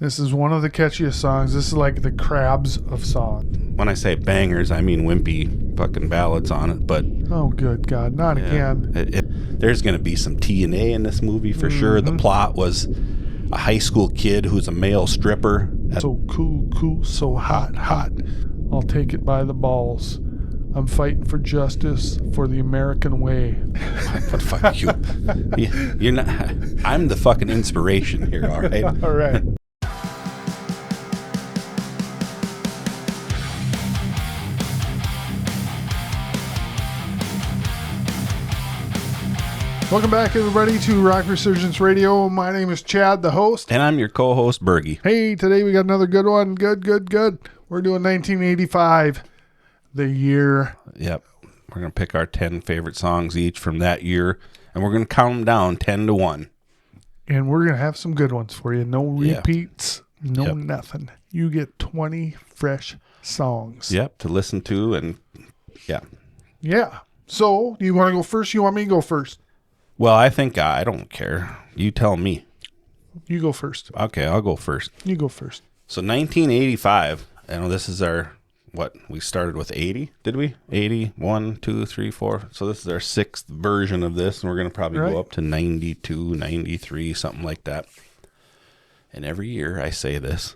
This is one of the catchiest songs. This is like the Crabs of songs. When I say bangers, I mean wimpy fucking ballads on it, but... Oh, good God. Not again. There's going to be some T&A in this movie for sure. The plot was a high school kid who's a male stripper. So cool, so hot. I'll take it by the balls. I'm fighting for justice for the American way. But fuck you. You're not... I'm the fucking inspiration here, all right? All right. Welcome back, everybody, to Rock Resurgence Radio. My name is Chad, the host. And I'm your co-host, Bergy. Hey, today we got another good one. Good. We're doing 1985, the year. Yep. We're going to pick our 10 favorite songs each from that year, and we're going to count them down 10 to 1. And we're going to have some good ones for you. No repeats, nothing. You get 20 fresh songs. Yep, to listen to, and Yeah. So, do you want to go first? You want me to go first? Well, I think I don't care. You tell me. You go first. Okay, I'll go first. You go first. So 1985, I know this is our, we started with 80, did we? 80, 1, 2, 3, 4. So this is our 6th version of this, and we're going to probably go up to 92, 93, something like that. And every year I say this.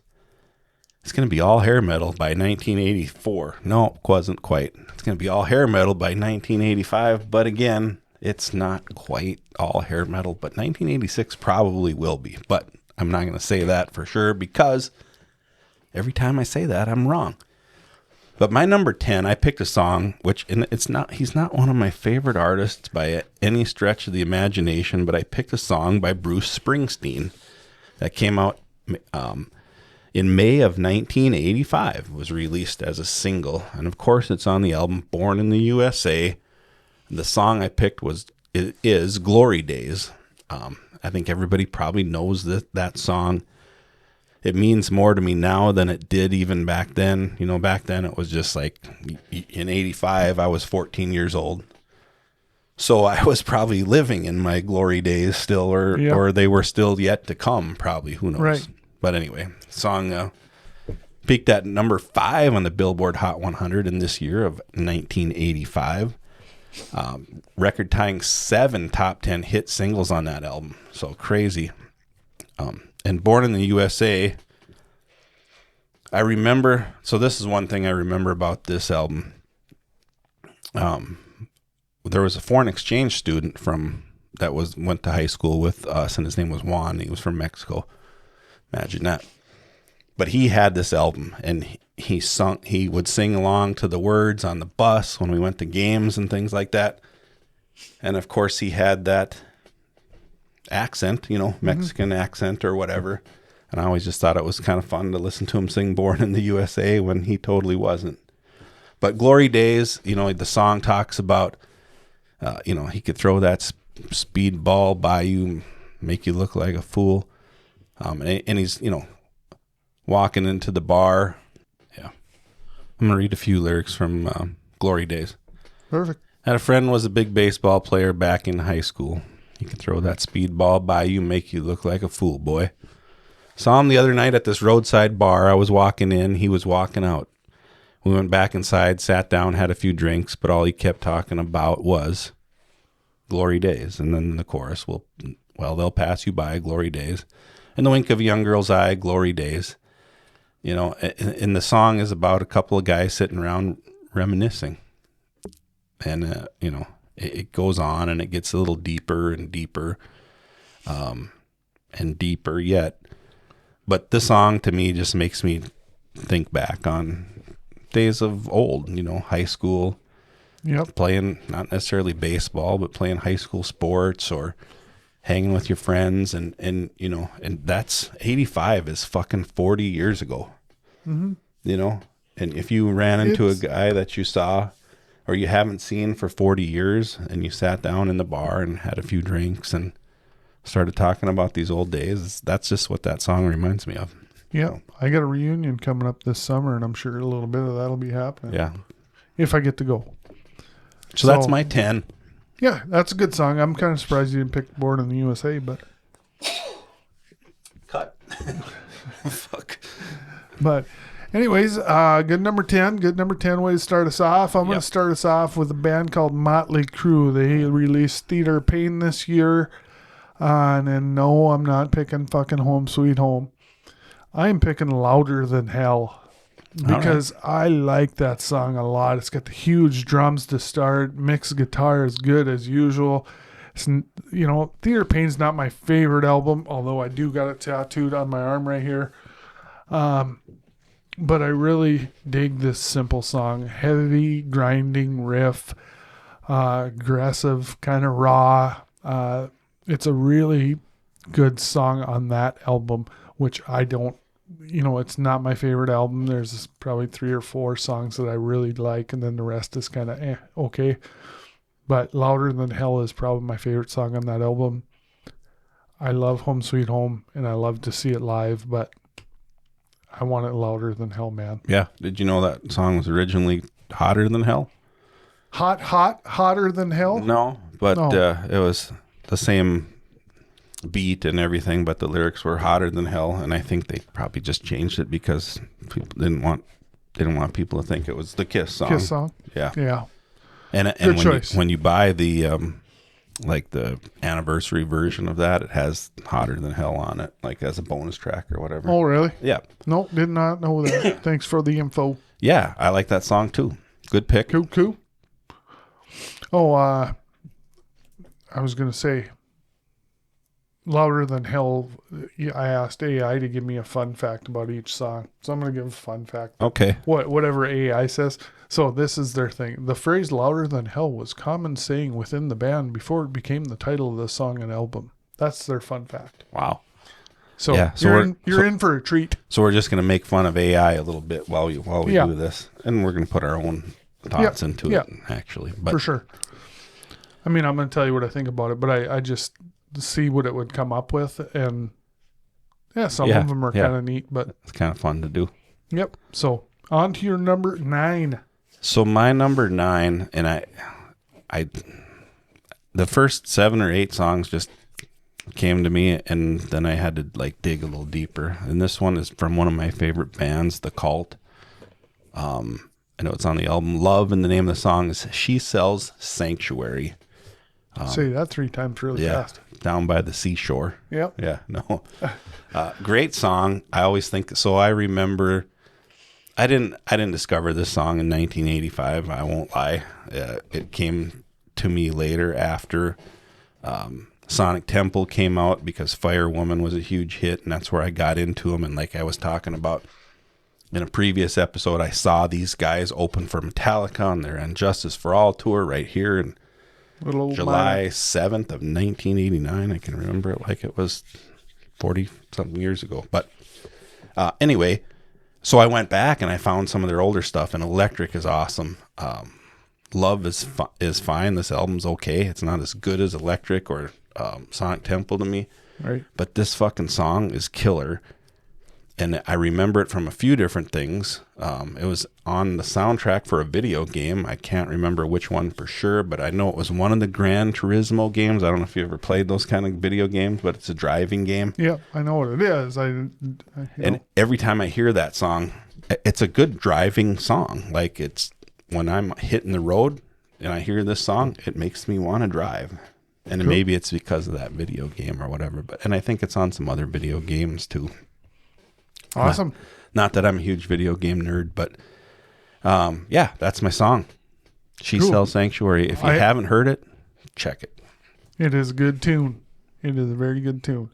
It's going to be all HairMetal by 1984. No, it wasn't quite. It's going to be all HairMetal by 1985, but again... It's not quite all HairMetal, but 1986 probably will be. But I'm not going to say that for sure because every time I say that, I'm wrong. But my number 10, I picked a song, he's not one of my favorite artists by any stretch of the imagination, but I picked a song by Bruce Springsteen that came out in May of 1985. It was released as a single. And of course, it's on the album Born in the USA. The song I picked is Glory Days. I think everybody probably knows that song. It means more to me now than it did even back then. You know, back then it was just like, in 85, I was 14 years old. So I was probably living in my glory days still, or they were still yet to come, probably. Who knows? Right. But anyway, song peaked at number 5 on the Billboard Hot 100 in this year of 1985. Record tying 7 top 10 hit singles on that album. So crazy. And Born in the USA, I remember, so this is one thing I remember about this album. There was a foreign exchange student went to high school with us, and his name was Juan. He was from Mexico. Imagine that. But he had this album, and he would sing along to the words on the bus when we went to games and things like that. And of course he had that accent, Mexican accent or whatever. And I always just thought it was kind of fun to listen to him sing Born in the USA when he totally wasn't. But Glory Days, the song talks about, he could throw that speed ball by you, make you look like a fool. And he's, walking into the bar. Yeah. I'm going to read a few lyrics from Glory Days. Perfect. Had a friend was a big baseball player back in high school. He could throw that speed ball by you, make you look like a fool, boy. Saw him the other night at this roadside bar. I was walking in. He was walking out. We went back inside, sat down, had a few drinks, but all he kept talking about was Glory Days. And then the chorus, they'll pass you by, Glory Days. In the wink of a young girl's eye, Glory Days. And the song is about a couple of guys sitting around reminiscing. And, it goes on and it gets a little deeper and deeper, and deeper yet. But the song to me just makes me think back on days of old, high school, playing not necessarily baseball, but playing high school sports or hanging with your friends. And that's 85 is fucking 40 years ago. Mm-hmm. And if you ran into a guy that you saw or you haven't seen for 40 years and you sat down in the bar and had a few drinks and started talking about these old days, that's just what that song reminds me of. Yeah. I got a reunion coming up this summer, and I'm sure a little bit of that'll be happening. Yeah. If I get to go. So that's my 10. Yeah, that's a good song. I'm kind of surprised you didn't pick Born in the USA, but... Cut. Fuck. But anyways, good number 10. Good number 10 way to start us off. I'm going to start us off with a band called Motley Crue. They released Theater of Pain this year. And no, I'm not picking fucking Home Sweet Home. I am picking Louder Than Hell. Because I like that song a lot. It's got the huge drums to start. Mixed guitar is good as usual. It's, Theater of Pain's not my favorite album, although I do got it tattooed on my arm right here. But I really dig this simple song. Heavy, grinding riff, aggressive, kind of raw. It's a really good song on that album, which I don't, it's not my favorite album. There's probably 3 or 4 songs that I really like, and then the rest is kind of okay. But Louder Than Hell is probably my favorite song on that album. I love Home Sweet Home, and I love to see it live, but I want it louder than hell, man. Yeah. Did you know that song was originally Hotter Than Hell? Hotter than hell? No, but it was the same beat and everything, but the lyrics were Hotter Than Hell, and I think they probably just changed it because people didn't want people to think it was the Kiss song. Kiss song? Yeah. And when you buy the like the anniversary version of that, it has Hotter Than Hell on it, like as a bonus track or whatever. Oh, really? Yeah. Nope, did not know that. Thanks for the info. Yeah, I like that song too. Good pick. Cool. Oh, I was going to say, Louder Than Hell, I asked AI to give me a fun fact about each song. So I'm going to give a fun fact. Okay. Whatever AI says. So this is their thing. The phrase Louder Than Hell was common saying within the band before it became the title of the song and album. That's their fun fact. Wow. So, you're in for a treat. So we're just going to make fun of AI a little bit while we do this. And we're going to put our own thoughts into it, actually. But for sure. I mean, I'm going to tell you what I think about it, but I just see what it would come up with, and some of them are kind of neat, but it's kind of fun to do. Yep. So on to your number 9. So my number 9, and I the first 7 or 8 songs just came to me, and then I had to like dig a little deeper. And this one is from one of my favorite bands, The Cult. I know it's on the album Love, and the name of the song is She Sells Sanctuary. Say that 3 times really fast. Down by the seashore. Yep. Yeah, no. Great song. I always think so. I remember I didn't discover this song in 1985. I won't lie. It came to me later after Sonic Temple came out, because Firewoman was a huge hit, and that's where I got into them. And like I was talking about in a previous episode, I saw these guys open for Metallica on their Injustice for All tour right here in July 7th of 1989. I can remember it like it was 40-something years ago. But anyway, so I went back and I found some of their older stuff, and Electric is awesome. Love is fine. This album's okay. It's not as good as Electric or Sonic Temple to me. Right. But this fucking song is killer. And I remember it from a few different things. It was on the soundtrack for a video game. I can't remember which one for sure, but I know it was one of the Gran Turismo games. I don't know if you ever played those kind of video games, but it's a driving game. Yeah, I know what it is. And every time I hear that song, it's a good driving song. Like, it's when I'm hitting the road and I hear this song, it makes me want to drive. And cool. Maybe it's because of that video game or whatever. And I think it's on some other video games too. Awesome. Not that I'm a huge video game nerd, but that's my song. She Sells Sanctuary. If you haven't heard it, check it. It is a good tune. It is a very good tune.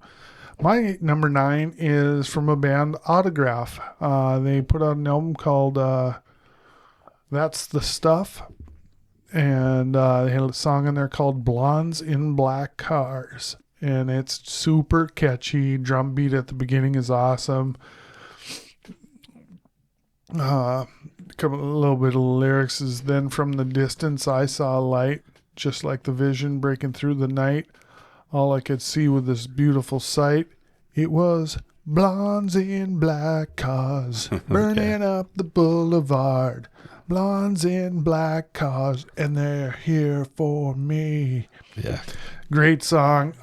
My number 9 is from a band, Autograph. They put out an album called That's the Stuff. And they had a song in there called Blondes in Black Cars. And it's super catchy. Drum beat at the beginning is awesome. A little bit of lyrics is, then from the distance I saw a light, just like the vision breaking through the night. All I could see with this beautiful sight, it was blondes in black cars burning up the boulevard. Blondes in black cars, and they're here for me. Yeah. Great song.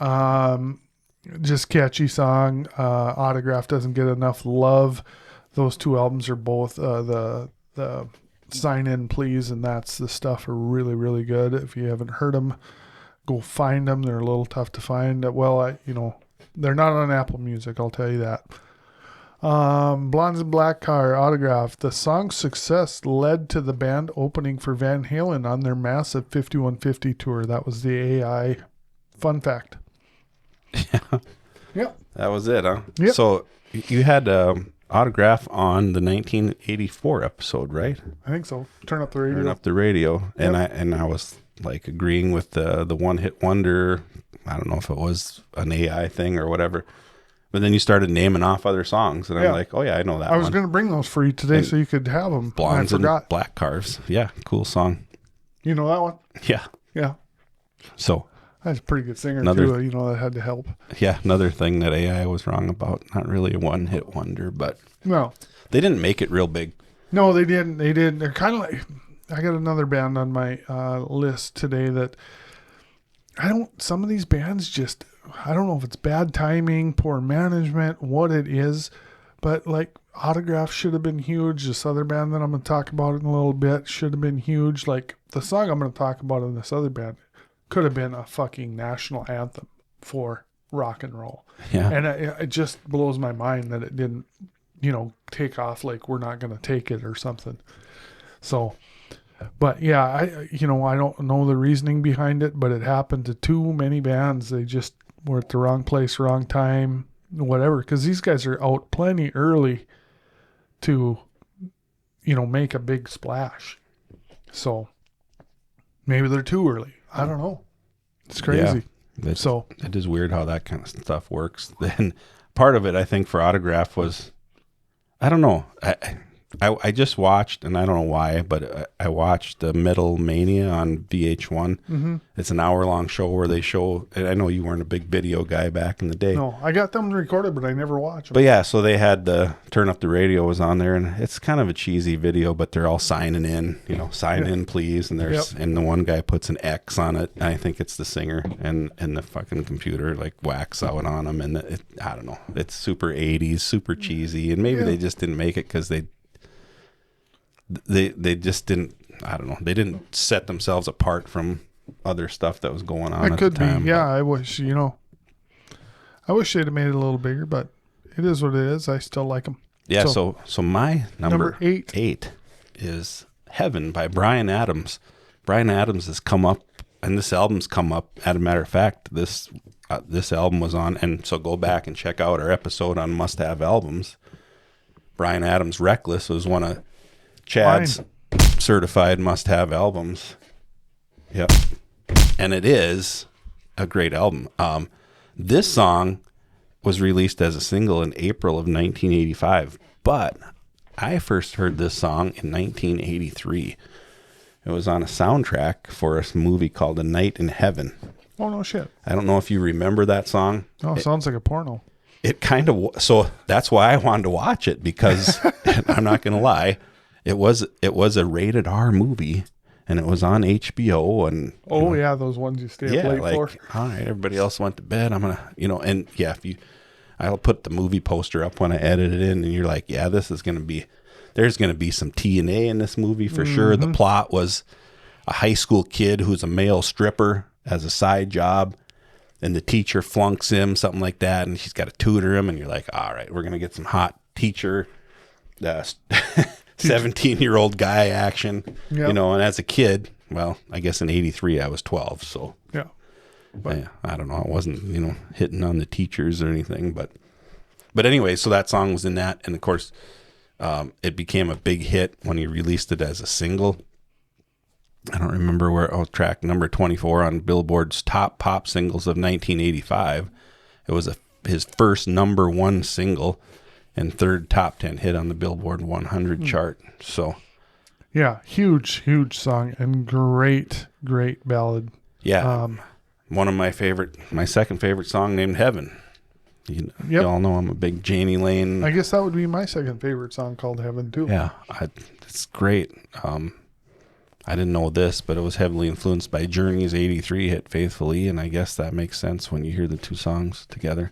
just catchy song. Autograph doesn't get enough love. Those two albums are both the Sign In Please and That's the Stuff are really, really good. If you haven't heard them, go find them. They're a little tough to find. Well, they're not on Apple Music, I'll tell you that. Blondes in Black Car, Autograph. The song's success led to the band opening for Van Halen on their massive 5150 tour. That was the AI fun fact. Yeah. Yep. That was it, huh? Yep. So you had Autograph on the 1984 episode, right? I think so. Turn up the radio. Turn up the radio. Yep. And I was like agreeing with the one hit wonder. I don't know if it was an AI thing or whatever. But then you started naming off other songs, and I'm like, oh, yeah, I know that one. I was going to bring those for you today so you could have them. Blondes and Black Cars. Yeah, cool song. You know that one? Yeah. Yeah. So. That's a pretty good singer, too. That had to help. Yeah, another thing that AI was wrong about. Not really a one-hit wonder, but no, they didn't make it real big. No, they didn't. They didn't. They're kind of like, I got another band on my list today that some of these bands just, I don't know if it's bad timing, poor management, what it is, but like Autograph should have been huge. This other band that I'm going to talk about in a little bit should have been huge. Like the song I'm going to talk about in this other band could have been a fucking national anthem for rock and roll. Yeah. And it just blows my mind that it didn't, take off like we're not going to take it or something. So, but yeah, I don't know the reasoning behind it, but it happened to too many bands. They just were at the wrong place, wrong time, whatever. Because these guys are out plenty early to, make a big splash. So maybe they're too early. I don't know. It's crazy. Yeah, it is weird how that kind of stuff works. Then part of it, I think, for Autograph was, I don't know. I just watched, and I don't know why, but I watched the Metal Mania on VH1. Mm-hmm. It's an hour-long show where they show, and I know you weren't a big video guy back in the day. No, I got them recorded, but I never watched them. But yeah, so they had the Turn Up the Radio was on there, and it's kind of a cheesy video, but they're all signing in, sign in please, and and the one guy puts an X on it. I think it's the singer, and the fucking computer like whacks out on him, and I don't know. It's super 80s, super cheesy, and maybe they just didn't make it because they just didn't, I don't know, they didn't set themselves apart from other stuff that was going on at the time. Yeah, I wish, they'd have made it a little bigger, but it is what it is. I still like them. Yeah, so my number 8 is Heaven by Bryan Adams. Bryan Adams has come up, and this album's come up. As a matter of fact, this album was on, and so go back and check out our episode on must-have albums. Bryan Adams' Reckless was one of Chad's certified must-have albums. Yep. And it is a great album. This song was released as a single in April of 1985, but I first heard this song in 1983. It was on a soundtrack for a movie called A Night in Heaven. Oh, no shit. I don't know if you remember that song. Oh, it sounds like a porno. It kind of, so that's why I wanted to watch it, because I'm not going to lie. It was a rated R movie, and it was on HBO. And yeah, those ones you stay up late for. All right, everybody else went to bed. I'm gonna, and yeah, I'll put the movie poster up when I edit it in, and you're like, yeah, there's gonna be some T&A in this movie for sure. The plot was a high school kid who's a male stripper as a side job, and the teacher flunks him, something like that, and she's got to tutor him, and you're like, all right, we're gonna get some hot teacher. 17-year-old guy action, and as a kid, well, I guess in 83 I was 12, so but I don't know, I wasn't, hitting on the teachers or anything, but anyway, so that song was in that, and of course, it became a big hit when he released it as a single. I don't remember where, track number 24 on Billboard's top pop singles of 1985. It was his first number one single, and third top 10 hit on the Billboard 100 chart. So, yeah, huge song and great ballad. Yeah, one of my second favorite song named Heaven. You all know I'm a big Janie Lane. I guess that would be my second favorite song, called Heaven too. Yeah, it's great. I didn't know this, but it was heavily influenced by Journey's '83 hit Faithfully, and I guess that makes sense when you hear the two songs together.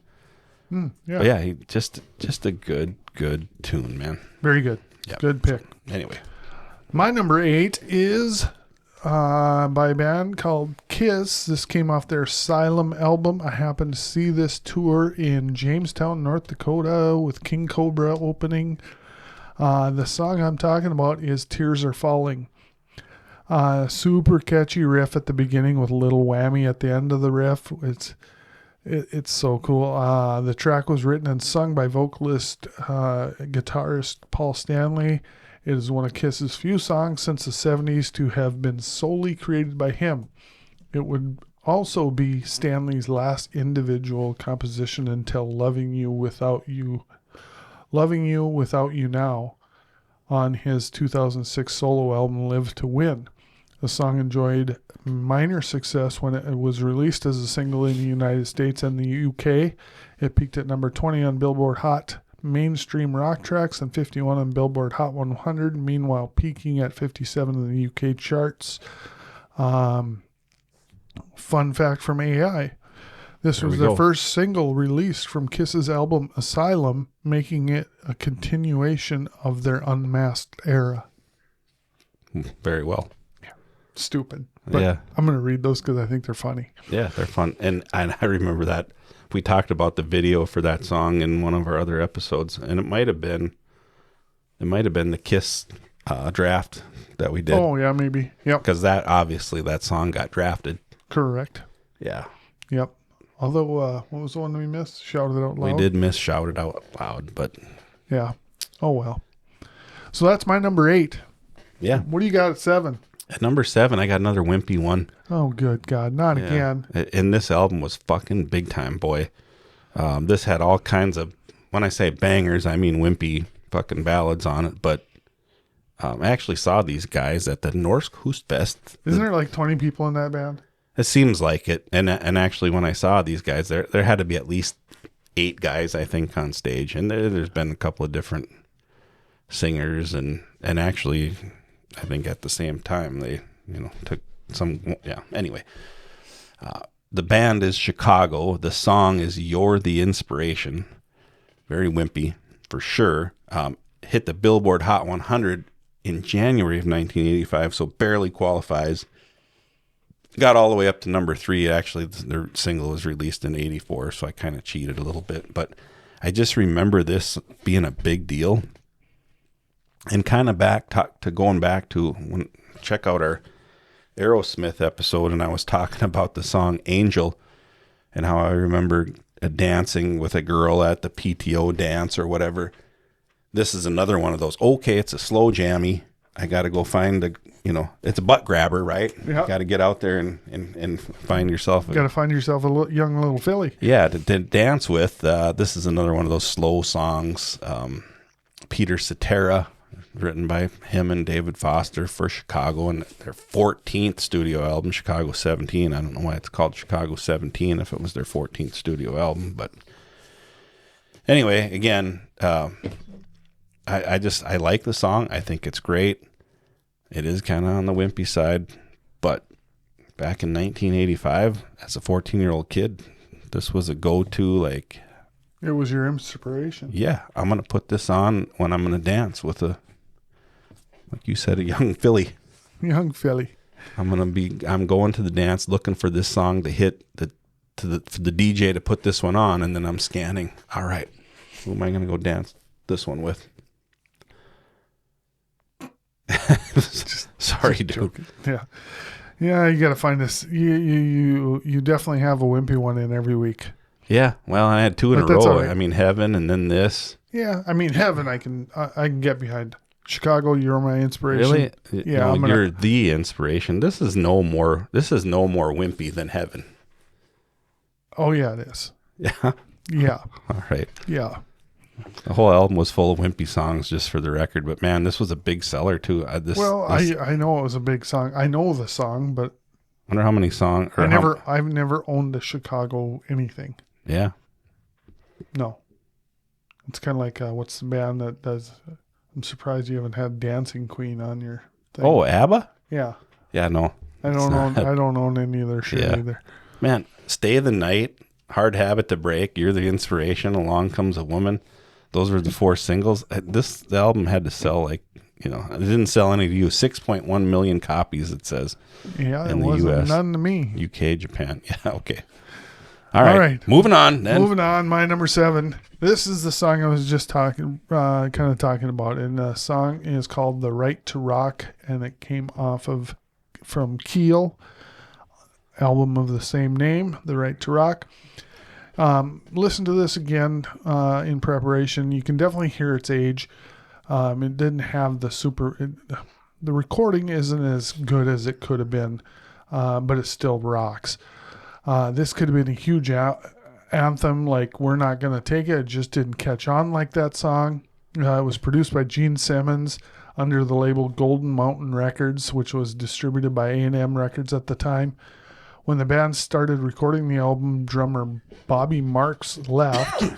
Yeah. But yeah, he just a good tune, man. Very good. Yep. Good pick. Anyway. My number 8 is by a band called Kiss. This came off their Asylum album. I happened to see this tour in Jamestown, North Dakota with King Cobra opening. The song I'm talking about is Tears Are Falling. Super catchy riff at the beginning with a little whammy at the end of the riff. It's so cool. The track was written and sung by vocalist, guitarist Paul Stanley. It is one of Kiss's few songs since the 70s to have been solely created by him. It would also be Stanley's last individual composition until Loving You Without You Now on his 2006 solo album Live to Win. The song enjoyed minor success when it was released as a single in the United States and the UK. It peaked at number 20 on Billboard Hot Mainstream Rock Tracks and 51 on Billboard Hot 100, meanwhile peaking at 57 in the UK charts. Fun fact from AI. This was the first single released from Kiss's album Asylum, making it a continuation of their Unmasked era. Very well. Stupid. But yeah. I'm going to read those because I think they're funny. Yeah, they're fun. And I remember that we talked about the video for that song in one of our other episodes, and it might have been the Kiss draft that we did. Oh, yeah, maybe. Yep. Because that song got drafted. Correct. Yeah. Yep. Although, what was the one we missed? Shouted It Out Loud? We did miss Shout It Out Loud, but... Yeah. Oh, well. So that's my number 8. Yeah. What do you got at 7? At number 7, I got another wimpy one. Oh, good God. Not again. And this album was fucking big time, boy. This had all kinds of, when I say bangers, I mean wimpy fucking ballads on it. But I actually saw these guys at the Norsk Hustfest. Isn't there like 20 people in that band? It seems like it. And actually, when I saw these guys, there had to be at least 8 guys, I think, on stage. And there's been a couple of different singers. And actually... I think at the same time they, took some, Anyway, the band is Chicago. The song is You're the Inspiration. Very wimpy, for sure. Hit the Billboard Hot 100 in January of 1985, so barely qualifies. Got all the way up to number 3. Actually, their single was released in 84, so I kind of cheated a little bit. But I just remember this being a big deal. And kind of going back to check out our Aerosmith episode, and I was talking about the song Angel and how I remember dancing with a girl at the PTO dance or whatever. This is another one of those. Okay, it's a slow jammy. I got to go find it's a butt grabber, right? Yeah. Got to get out there and find yourself. Got to find yourself a young little filly. Yeah, to dance with. This is another one of those slow songs. Peter Cetera, written by him and David Foster for Chicago, and their 14th studio album, Chicago 17. I don't know why it's called Chicago 17 if it was their 14th studio album, but anyway, again, I like the song. I think it's great. It is kind of on the wimpy side, but back in 1985, as a 14-year-old kid, this was a go-to, like... It was your inspiration. Yeah, I'm going to put this on when I'm going to dance with like you said, a young filly. Young filly. I'm going to the dance looking for this song to hit for the DJ to put this one on, and then I'm scanning. All right, who am I going to go dance this one with? Sorry, dude. Joking. Yeah. You got to find this. You definitely have a wimpy one in every week. Yeah. Well, I had 2 in a row. Right. I mean, Heaven, and then this. Yeah. I mean, Heaven. I can get behind. Chicago, you're my inspiration. Really? Yeah. No, you're the inspiration. This is no more wimpy than Heaven. Oh yeah, it is. Yeah. Yeah. All right. Yeah. The whole album was full of wimpy songs, just for the record. But man, this was a big seller too. I know it was a big song. I know the song, but I wonder how many songs. I've never owned a Chicago anything. Yeah. No. It's kind of like what's the band that does? I'm surprised you haven't had Dancing Queen on your thing. Oh, ABBA? Yeah. Yeah, no. I don't own any of their shit either. Man, Stay the Night Hard Habit to Break, You're the Inspiration, Along Comes a Woman. Those were the 4 singles. The album had to sell like, it didn't sell any to you. 6.1 million copies, it says. Yeah, in it the wasn't US, none to me. UK, Japan. Yeah, okay. All right. Moving on then. Moving on, my number 7. This is the song I was just talking about. And the song is called The Right to Rock, and it came from Keel, album of the same name, The Right to Rock. Listen to this again in preparation. You can definitely hear its age. It didn't have the recording isn't as good as it could have been, but it still rocks. This could have been a huge anthem, like We're Not Gonna Take It. It just didn't catch on like that song. It was produced by Gene Simmons under the label Golden Mountain Records, which was distributed by A&M Records at the time. When the band started recording the album, drummer Bobby Marks left.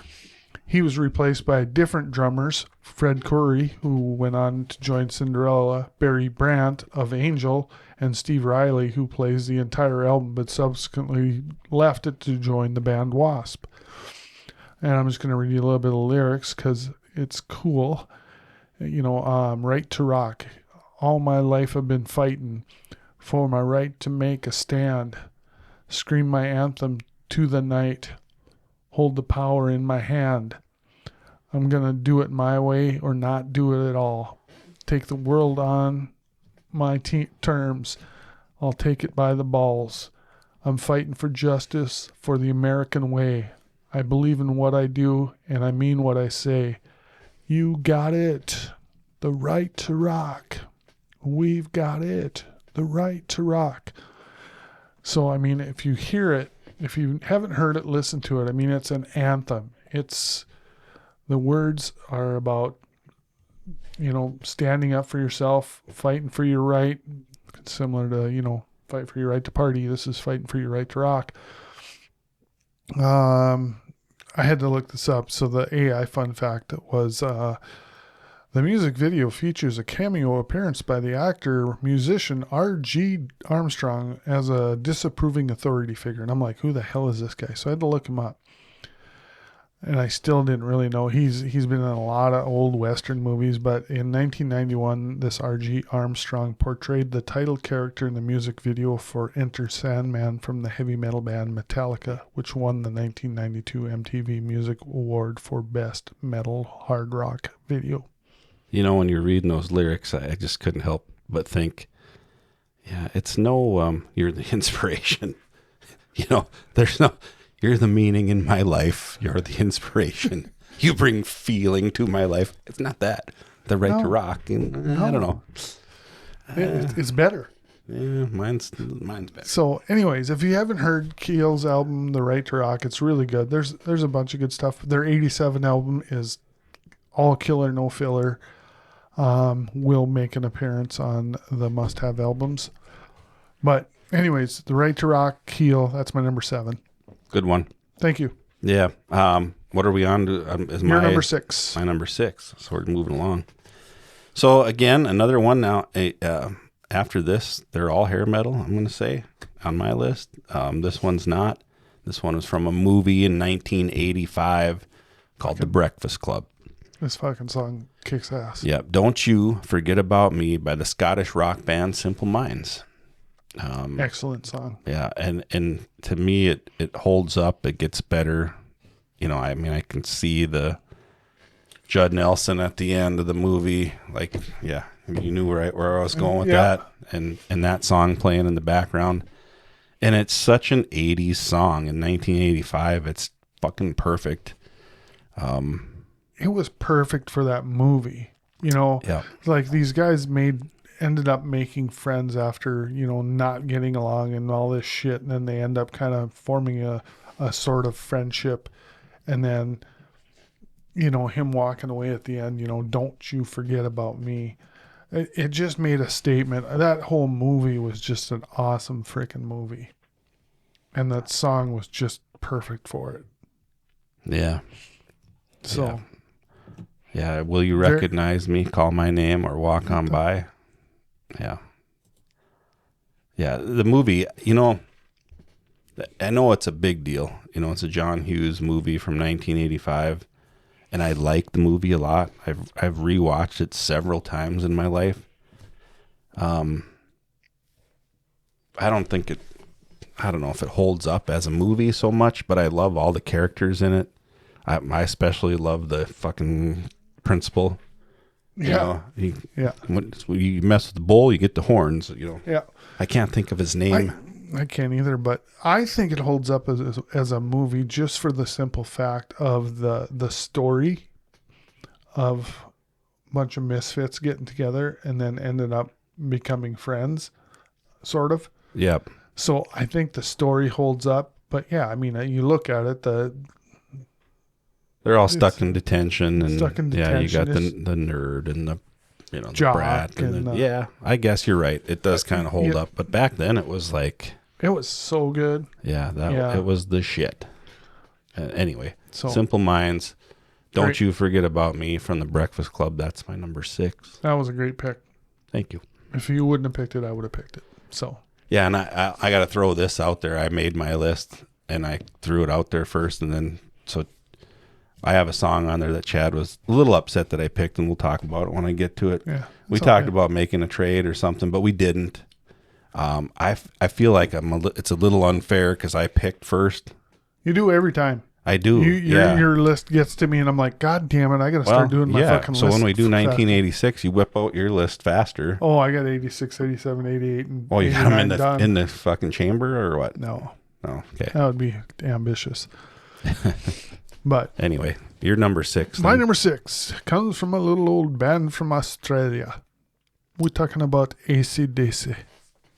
He was replaced by different drummers, Fred Coury, who went on to join Cinderella, Barry Brandt of Angel, and Steve Riley, who plays the entire album, but subsequently left it to join the band Wasp. And I'm just going to read you a little bit of lyrics because it's cool. Right to rock. All my life I've been fighting for my right to make a stand. Scream my anthem to the night. Hold the power in my hand. I'm going to do it my way or not do it at all. Take the world on my terms. I'll take it by the balls. I'm fighting for justice, for the American way. I believe in what I do, and I mean what I say. You got it. The right to rock. We've got it. The right to rock. So, if you hear it, if you haven't heard it, listen to it. It's an anthem. The words are about, standing up for yourself, fighting for your right. It's similar to, fight for your right to party. This is fighting for your right to rock. I had to look this up. So the AI fun fact was, the music video features a cameo appearance by the actor-musician R.G. Armstrong as a disapproving authority figure. And I'm like, who the hell is this guy? So I had to look him up. And I still didn't really know. He's been in a lot of old Western movies, but in 1991, this R.G. Armstrong portrayed the title character in the music video for Enter Sandman from the heavy metal band Metallica, which won the 1992 MTV Music Award for Best Metal Hard Rock Video. When you're reading those lyrics, I just couldn't help but think, it's no, you're the inspiration. There's no, you're the meaning in my life. You're the inspiration. You bring feeling to my life. It's not that. The right to rock. And, I don't know. It's better. Yeah, mine's better. So anyways, if you haven't heard Keel's album, The Right to Rock, it's really good. There's a bunch of good stuff. Their 87 album is all killer, no filler. Will make an appearance on the must-have albums. But anyways, The Right to Rock, Keel, that's my number 7. Good one. Thank you. Yeah. What are we on to? Your number 6. My number 6. So we're moving along. So again, another one now. After this, they're all hair metal, I'm going to say, on my list. This one's not. This one was from a movie in 1985 called The Breakfast Club. This fucking song kicks ass. Yep. Don't You Forget About Me by the Scottish rock band Simple Minds. Excellent song. Yeah. And to me, it holds up. It gets better. I can see the Judd Nelson at the end of the movie. Like, yeah, you knew where I was going with that. And that song playing in the background. And it's such an 80s song in 1985. It's fucking perfect. It was perfect for that movie. Like these guys ended up making friends after, not getting along and all this shit. And then they end up kind of forming a sort of friendship. And then, him walking away at the end, don't you forget about me. It just made a statement. That whole movie was just an awesome freaking movie. And that song was just perfect for it. Yeah. So. Yeah. Will you recognize me? Call my name or walk on by. Yeah. Yeah. The movie, I know it's a big deal. You know, it's a John Hughes movie from 1985, and I like the movie a lot. I've rewatched it several times in my life. I don't know if it holds up as a movie so much, but I love all the characters in it. I especially love the fucking principal. Yeah. You know, when you mess with the bull, you get the horns, you know. Yeah. I can't think of his name. I can't either, but I think it holds up as a movie just for the simple fact of the story of a bunch of misfits getting together and then ended up becoming friends, sort of. Yep. So I think the story holds up, but yeah, I mean, you look at it, they're all stuck in detention, and yeah, you got the nerd and the the brat and yeah, I guess you're right. It does kind of hold up, but back then it was like it was so good. Yeah, it was the shit. Anyway, so, Simple Minds. Don't You Forget About Me from the Breakfast Club. That's my number 6. That was a great pick. Thank you. If you wouldn't have picked it, I would have picked it. So yeah, and I got to throw this out there. I made my list and I threw it out there first, and then so I have a song on there that Chad was a little upset that I picked, and we'll talk about it when I get to it. Yeah, we talked about making a trade or something, but we didn't. I feel like it's a little unfair because I picked first. You do every time. I do. Your list gets to me, and I'm like, God damn it! I got to start doing my fucking list. So when we do 1986, you whip out your list faster. Oh, I got 86, 87, 88, and oh, you got them in the fucking chamber or what? No. Oh, okay. That would be ambitious. But anyway, your number 6. My number 6 comes from a little old band from Australia. We're talking about AC/DC.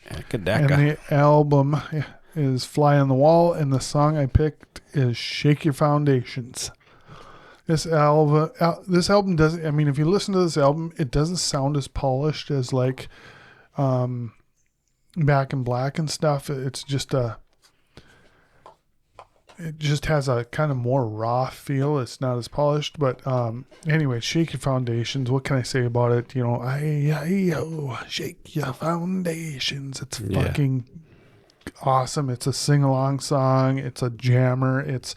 And the album is Fly on the Wall, and the song I picked is Shake Your Foundations. This album doesn't, I mean, if you listen to this album, it doesn't sound as polished as like Back in Black and stuff. It's just it just has a kind of more raw feel. It's not as polished, but anyway, Shake Your Foundations. What can I say about it? You know, shake your foundations. It's fucking awesome. It's a sing-along song. It's a jammer. It's,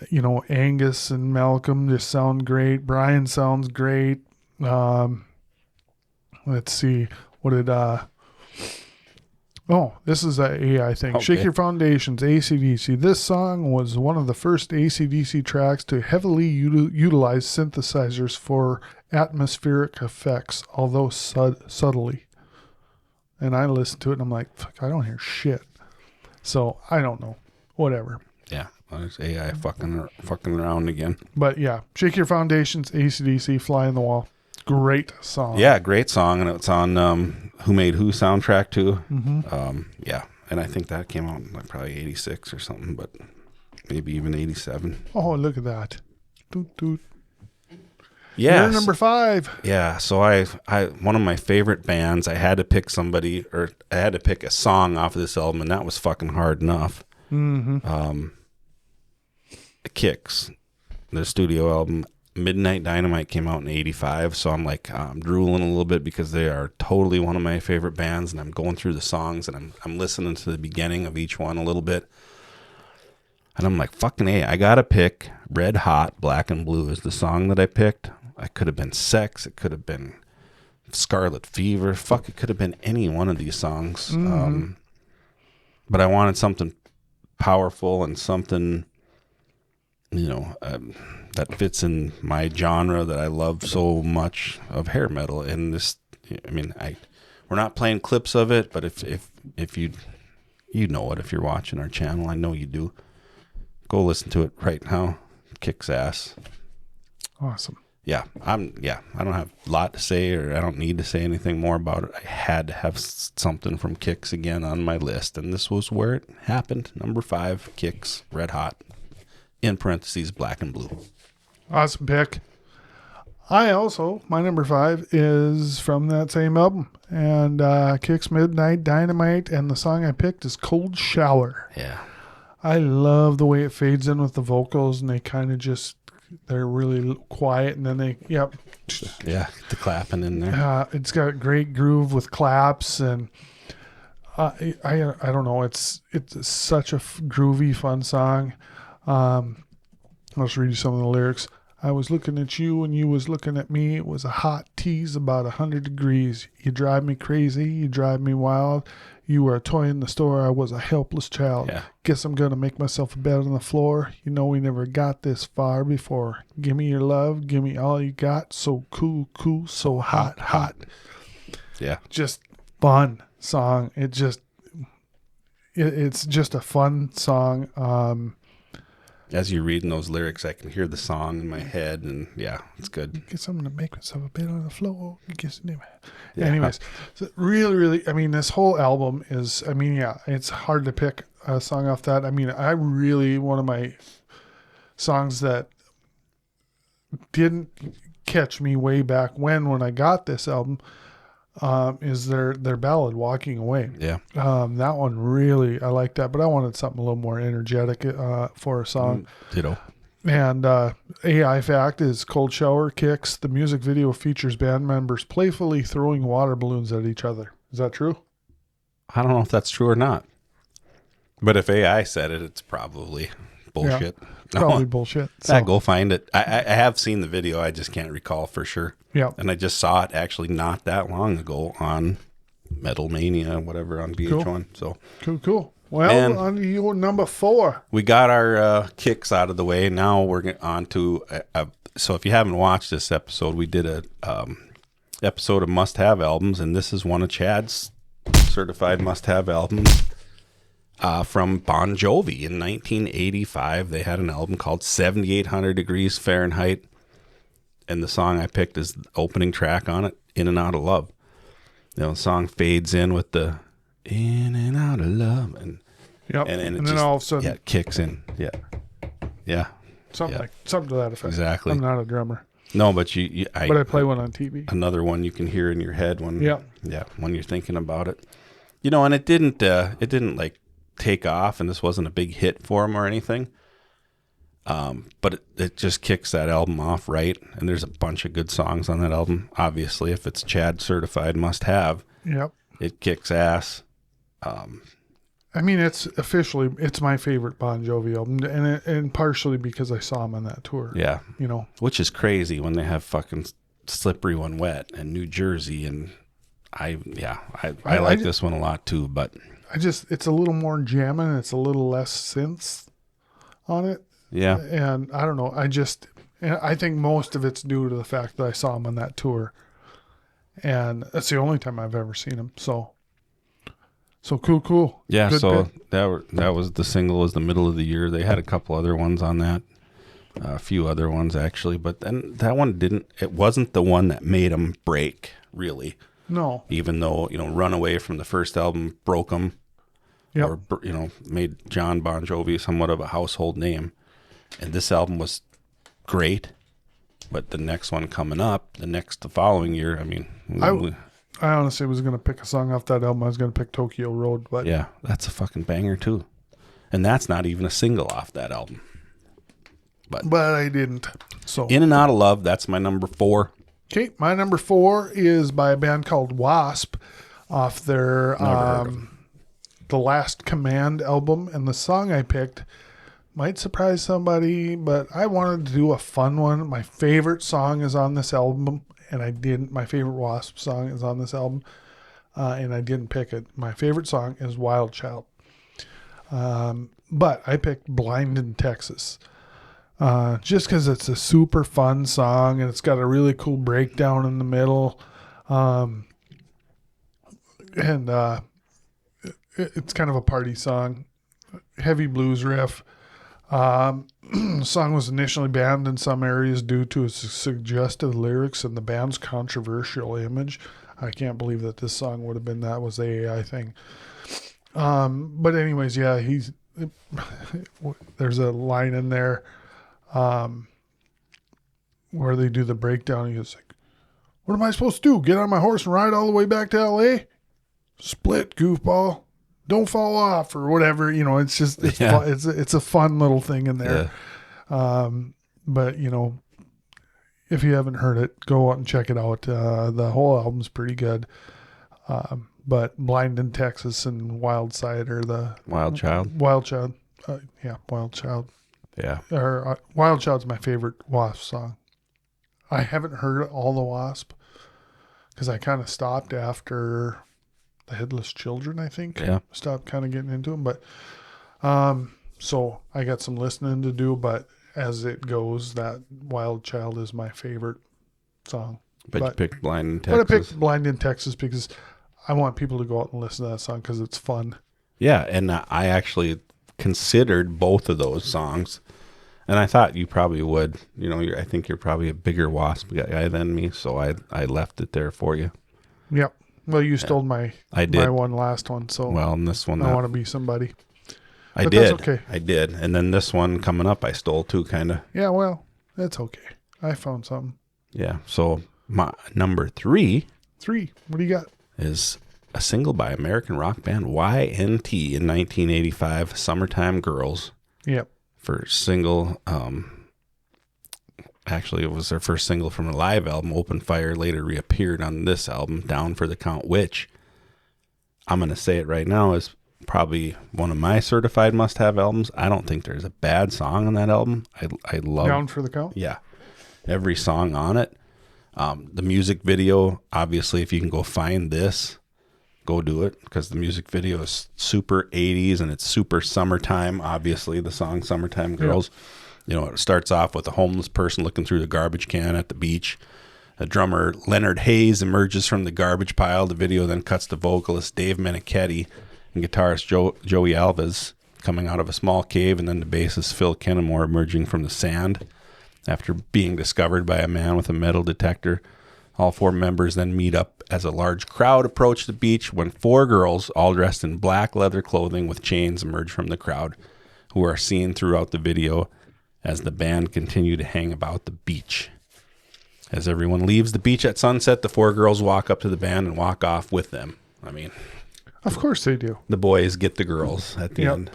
you know, Angus and Malcolm just sound great. Brian sounds great. Let's see. What did this is a AI thing. Okay. Shake Your Foundations, AC/DC. This song was one of the first AC/DC tracks to heavily utilize synthesizers for atmospheric effects, although subtly. And I listened to it and I'm like, fuck, I don't hear shit. So I don't know. Whatever. Yeah. There's AI fucking around again. But yeah, Shake Your Foundations, AC/DC, Fly on the Wall. Great song. Yeah, great song. And it's on Who Made Who soundtrack too. Mm-hmm. Yeah. And I think that came out in like probably 86 or something, but maybe even 87. Oh, look at that. Doot, doot. Yeah. You're number 5. Yeah. So I one of my favorite bands, I had to pick a song off of this album, and that was fucking hard enough. Mm-hmm. Kicks, their studio album. Midnight Dynamite came out in 85, so I'm like drooling a little bit because they are totally one of my favorite bands, and I'm going through the songs and I'm listening to the beginning of each one a little bit, and I'm like, fucking A, I gotta pick Red Hot Black and Blue is the song that I picked. I could have been Sex, it could have been Scarlet Fever, fuck, it could have been any one of these songs. Mm-hmm. But I wanted something powerful and something, you know, that fits in my genre that I love so much of hair metal. And this, I mean, we're not playing clips of it, but if you know it, if you're watching our channel, I know you do. Go listen to it right now. Kicks ass. Awesome. Yeah, I don't have a lot to say, or I don't need to say anything more about it. I had to have something from Kicks again on my list, and this was where it happened. Number 5, Kicks, Red Hot, in parentheses, Black and Blue. Awesome pick. My number 5 is from that same album, and Kicks Midnight Dynamite, and the song I picked is Cold Shower. Yeah. I love the way it fades in with the vocals, and they kind of just, they're really quiet, and then Yeah, the clapping in there. It's got a great groove with claps, and I don't know. It's such a groovy, fun song. I'll just read you some of the lyrics. I was looking at you and you was looking at me. It was a hot tease about 100 degrees. You drive me crazy. You drive me wild. You were a toy in the store. I was a helpless child. Yeah. Guess I'm going to make myself a bed on the floor. You know we never got this far before. Give me your love. Give me all you got. So cool, cool. So hot, hot. Yeah. Just fun song. It's just a fun song. As you're reading those lyrics, I can hear the song in my head, and yeah, it's good. Get something to make myself a bed on the floor. Yeah. Anyways, so really, I mean, this whole album is, I mean, yeah, it's hard to pick a song off that. I mean, one of my songs that didn't catch me way back when I got this album is their ballad, Walking Away. Yeah. That one really, I like that, but I wanted something a little more energetic for a song. Ditto. And AI fact is Cold Shower Kicks. The music video features band members playfully throwing water balloons at each other. Is that true? I don't know if that's true or not. But if AI said it, it's probably bullshit. Yeah, probably bullshit. So. Go find it. I have seen the video. I just can't recall for sure. Yeah. And I just saw it actually not that long ago on Metal Mania, whatever, on VH1. Cool. So Cool. Well, on to your number 4. We got our kicks out of the way. Now we're on to so if you haven't watched this episode, we did a episode of must-have albums, and this is one of Chad's certified must-have albums from Bon Jovi. In 1985, they had an album called 7800 Degrees Fahrenheit, and the song I picked is the opening track on it, In and Out of Love. You know, the song fades in with the In and Out of Love, and yep. and then just, all of a sudden, it kicks in. Yeah. something to that effect. Exactly. I'm not a drummer. No, but but I play one on TV. Another one you can hear in your head when when you're thinking about it. You know, and it didn't like take off, and this wasn't a big hit for him or anything. But it just kicks that album off right, and there's a bunch of good songs on that album. Obviously, if it's Chad certified must have, yep, it kicks ass. I mean, it's my favorite Bon Jovi album, and partially because I saw him on that tour. Yeah, you know, which is crazy when they have fucking Slippery When Wet and New Jersey, and I like this one a lot too. But it's a little more jamming, it's a little less synths on it. Yeah, and I don't know. I think most of it's due to the fact that I saw him on that tour, and that's the only time I've ever seen him. So cool. Yeah, good so bit. that was the single was the middle of the year. They had a couple other ones on that, a few other ones actually, but then that one it wasn't the one that made them break, really. No. Even though, Runaway from the first album broke them, yep, or, made John Bon Jovi somewhat of a household name. And this album was great, but the next one coming up, the following year, I mean... I honestly was going to pick a song off that album. I was going to pick Tokyo Road, but... Yeah, that's a fucking banger, too. And that's not even a single off that album. But I didn't. So In and Out of Love, that's my number 4. Okay, my number 4 is by a band called Wasp off their The Last Command album. And the song I picked might surprise somebody, but I wanted to do a fun one. My favorite song is on this album. And I didn't. My favorite Wasp song is on this album, and I didn't pick it. My favorite song is Wild Child, but I picked Blind in Texas, just because it's a super fun song and it's got a really cool breakdown in the middle, and it's kind of a party song, heavy blues riff. The song was initially banned in some areas due to its suggestive lyrics and the band's controversial image. I can't believe that this song would have been that was the AI thing. But anyways, yeah, there's a line in there where they do the breakdown. He goes like, "What am I supposed to do? Get on my horse and ride all the way back to LA? Split, goofball. Don't fall off," or whatever, it's just, it's a fun little thing in there. Yeah. But if you haven't heard it, go out and check it out. The whole album's pretty good. but Blind in Texas and Wild Side are the Wild Child. Wild Child. Wild Child. Yeah. Or Wild Child's my favorite Wasp song. I haven't heard all the Wasp because I kind of stopped after the Headless Children, I think. Yeah. Stopped kind of getting into them, but so I got some listening to do, but as it goes, that Wild Child is my favorite song. But you picked Blind in Texas. But I picked Blind in Texas because I want people to go out and listen to that song because it's fun. Yeah, and I actually considered both of those songs, and I thought you probably would. You know, I think you're probably a bigger Wasp guy than me, so I left it there for you. Yep. Well, you stole my last one, so well, and this one I want to be somebody. But that's okay. I did, and then this one coming up, I stole too, kind of. Yeah, well, that's okay. I found something. Yeah. So my number 3. What do you got? Is a single by American rock band YNT in 1985, "Summertime Girls." Yep. First single. Actually, it was their first single from a live album, Open Fire. Later reappeared on this album, Down for the Count, which I'm going to say it right now is probably one of my certified must-have albums. I don't think there's a bad song on that album. I love Down for the Count. Yeah, every song on it. The music video, obviously, if you can go find this, go do it, because the music video is super 80s and it's super summertime. Obviously, the song "Summertime Girls." Yep. You know, it starts off with a homeless person looking through the garbage can at the beach. A drummer, Leonard Hayes, emerges from the garbage pile. The video then cuts to vocalist Dave Meniketti and guitarist Joey Alves coming out of a small cave, and then the bassist Phil Kennemore emerging from the sand after being discovered by a man with a metal detector. All 4 members then meet up as a large crowd approach the beach when 4 girls, all dressed in black leather clothing with chains, emerge from the crowd, who are seen throughout the video as the band continue to hang about the beach. As everyone leaves the beach at sunset, the 4 girls walk up to the band and walk off with them. I mean, of course they do. The boys get the girls at the end.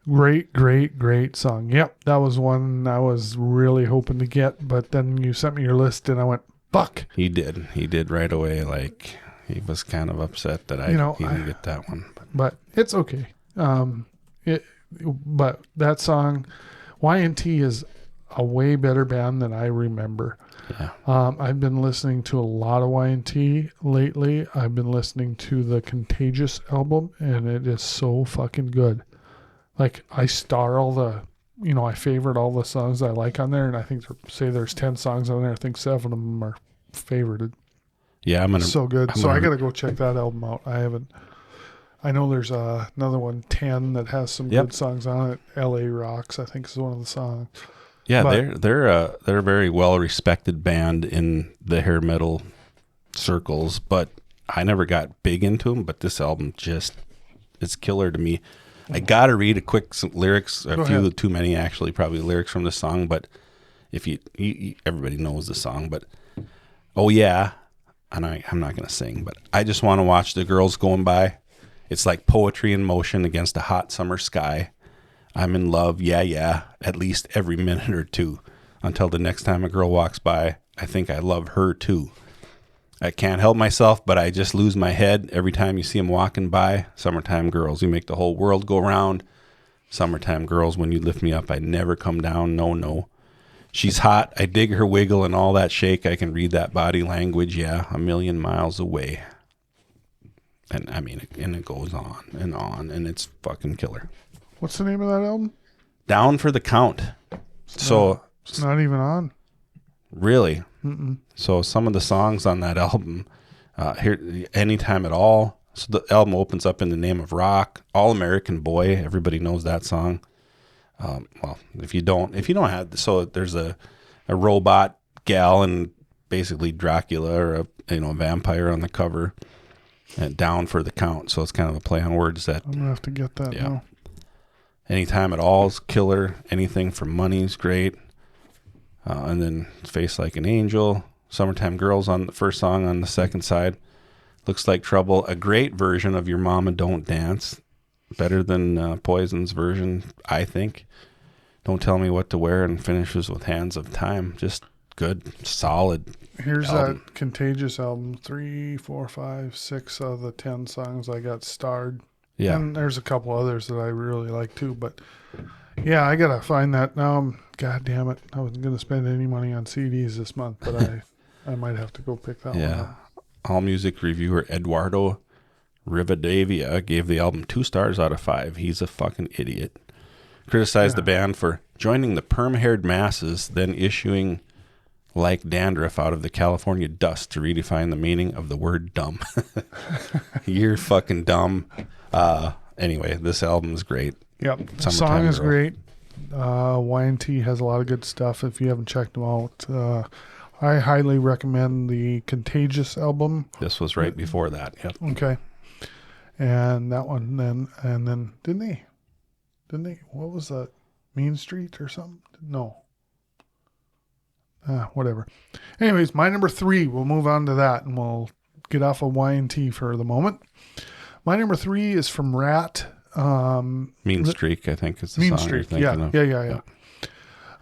Great song. Yep, that was one I was really hoping to get, but then you sent me your list and I went, fuck. He did right away. Like, he was kind of upset that I didn't get that one. But it's okay. But that song, YNT is a way better band than I remember. Yeah. I've been listening to a lot of YNT lately. I've been listening to the Contagious album, and it is so fucking good. Like, I star all the, I favorite all the songs I like on there, and I think there's 10 songs on there. I think 7 of them are favorited. Yeah, so good. I got to go check that album out. I know there's another one, 10, that has some good songs on it. LA Rocks, I think, is one of the songs. Yeah, they're a very well respected band in the hair metal circles, but I never got big into them. But this album it's killer to me. I gotta read some lyrics, too many actually, probably lyrics from the song. But if you everybody knows the song, but oh yeah, and I'm not gonna sing, but I just want to watch the girls going by. It's like poetry in motion against a hot summer sky. I'm in love, yeah, at least every minute or two. Until the next time a girl walks by, I think I love her too. I can't help myself, but I just lose my head every time you see them walking by. Summertime girls, you make the whole world go round. Summertime girls, when you lift me up, I never come down, no. She's hot, I dig her wiggle and all that shake. I can read that body language, yeah, a million miles away. And I mean, and it goes on, and it's fucking killer. What's the name of that album? Down for the Count. It's not even on. Really? Mm-mm. So some of the songs on that album, here, Anytime at All. So the album opens up in the name of rock. All American Boy. Everybody knows that song. Well, if you don't have, so there's a robot gal and basically Dracula or a vampire on the cover, and Down for the Count. So it's kind of a play on words that I'm gonna have to get that now. Anytime at All is killer. Anything for Money is great. And then Face Like an Angel. Summertime Girls on the first song on the second side. Looks Like Trouble. A great version of Your Mama Don't Dance. Better than Poison's version, I think. Don't Tell Me What to Wear, and finishes with Hands of Time. Just good, solid. Here's album. that Contagious album. 3, 4, 5, 6 of the 10 songs I got starred. Yeah. And there's a couple others that I really like too. But yeah, I gotta find that now. God damn it! I wasn't gonna spend any money on CDs this month, but I might have to go pick that one up. AllMusic reviewer Eduardo Rivadavia gave the album 2 stars out of 5. He's a fucking idiot. Criticized the band for joining the perm-haired masses, then issuing like dandruff out of the California dust to redefine the meaning of the word dumb. You're fucking dumb. Anyway, this album is great. Yep. The song is great. Y&T has a lot of good stuff. If you haven't checked them out, I highly recommend the Contagious album. This was right before that. Yep. Okay. And that one then didn't they, what was that? Mean Street or something? No. Whatever. Anyways, my number 3, we'll move on to that and we'll get off of Y&T for the moment. My number 3 is from Rat. Mean Streak, I think is the Mean song Streak, you're thinking of. Yeah.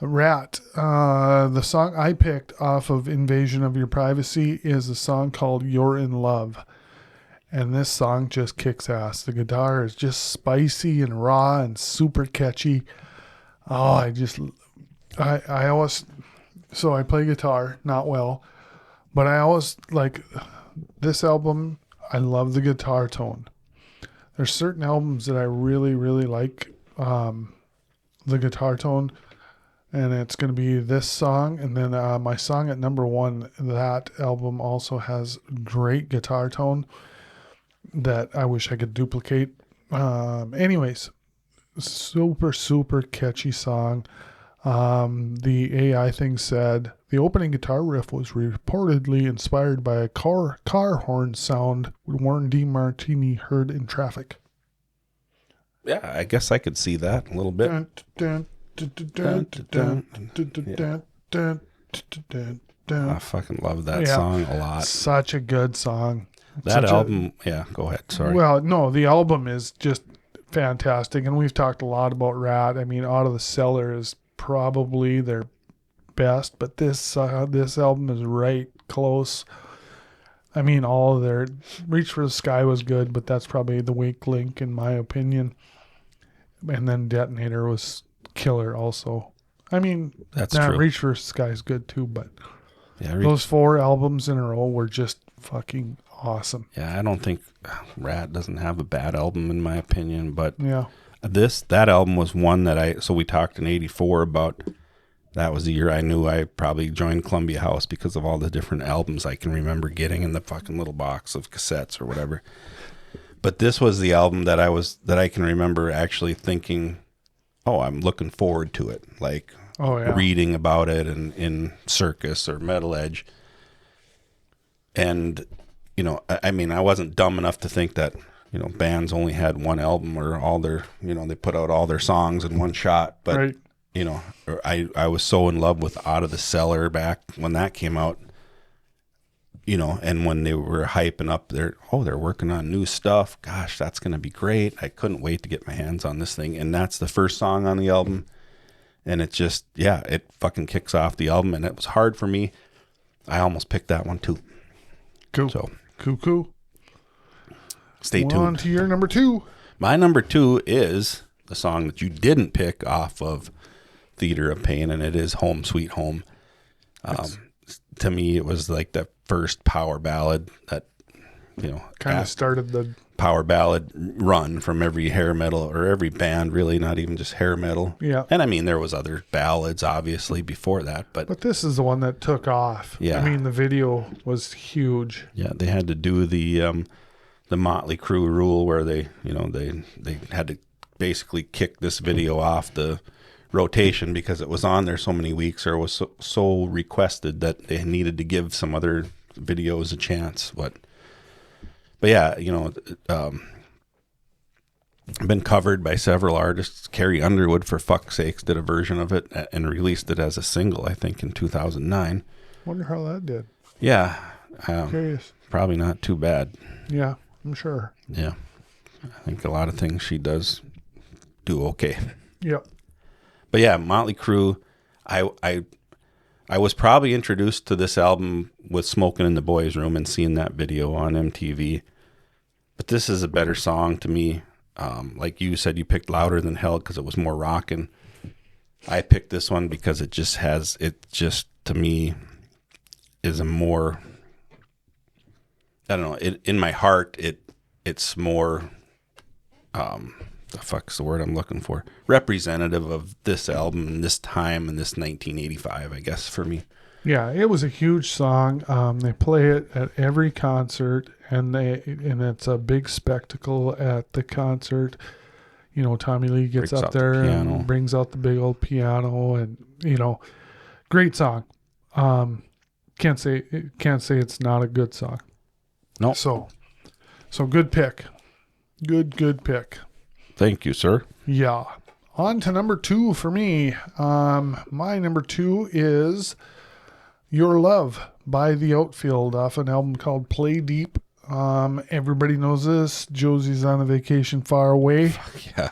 Rat. The song I picked off of Invasion of Your Privacy is a song called You're in Love. And this song just kicks ass. The guitar is just spicy and raw and super catchy. Oh, I always, so I play guitar, not well, but I always like this album. I love the guitar tone. There's certain albums that I really, really like the guitar tone, and it's going to be this song. And then my song at number 1, that album also has great guitar tone that I wish I could duplicate. Anyways, super, super catchy song. The AI thing said the opening guitar riff was reportedly inspired by a car horn sound Warren DeMartini heard in traffic. Yeah, I guess I could see that a little bit. I fucking love that song a lot. Such a good song. That album, go ahead. Sorry. Well, no, the album is just fantastic, and we've talked a lot about Rat. I mean, Out of the Cellar is probably their best, but this album is right close. I mean, all of their Reach for the Sky was good, but that's probably the weak link in my opinion. And then Detonator was killer also. I mean, that's true. Reach for the Sky is good too, but yeah, those 4 albums in a row were just fucking awesome. Yeah, I don't think Rat doesn't have a bad album in my opinion, but yeah, that album was one that we talked in '84 about. That was the year I knew I probably joined Columbia House because of all the different albums I can remember getting in the fucking little box of cassettes or whatever. But this was the album that I can remember actually thinking, oh, I'm looking forward to it. Like reading about it in Circus or Metal Edge. And, I mean, I wasn't dumb enough to think that, bands only had one album or all their, they put out all their songs in one shot. But, right. I was so in love with Out of the Cellar back when that came out, and when they were hyping up they're working on new stuff. Gosh, that's going to be great. I couldn't wait to get my hands on this thing. And that's the first song on the album. And it just, it fucking kicks off the album. And it was hard for me. I almost picked that one too. Cool. So cool. Stay tuned. On to your number 2. My number 2 is the song that you didn't pick off of Theater of Pain, and it is Home Sweet Home. To me, it was like the first power ballad that, kind of started the power ballad run from every hair metal or every band, really, not even just hair metal. Yeah. And I mean, there was other ballads obviously before that, but this is the one that took off. Yeah. I mean, the video was huge. Yeah, they had to do the Motley Crue rule where they had to basically kick this video off the rotation because it was on there so many weeks, or was so requested that they needed to give some other videos a chance. But yeah, been covered by several artists. Carrie Underwood, for fuck's sakes, did a version of it and released it as a single, I think, in 2009. Wonder how that did. Yeah. Curious. Probably not too bad. Yeah, I'm sure. Yeah. I think a lot of things she does do okay. Yep. But yeah, Motley Crue, I I was probably introduced to this album with Smoking in the Boys' Room and seeing that video on MTV. But this is a better song to me. Like you said, you picked Louder Than Hell because it was more rockin'. I picked this one because it just to me is a more, I don't know, in my heart, it's more, the fuck's the word I'm looking for? Representative of this album and this time and this 1985, I guess, for me. Yeah, it was a huge song. They play it at every concert, and it's a big spectacle at the concert. You know, Tommy Lee gets up there and brings out the big old piano, and great song. Can't say it's not a good song. No. So good pick. Good pick. Thank you, sir. Yeah. On to number 2 for me. My number 2 is Your Love by The Outfield off an album called Play Deep. Everybody knows this. Josie's on a vacation far away. Fuck yeah.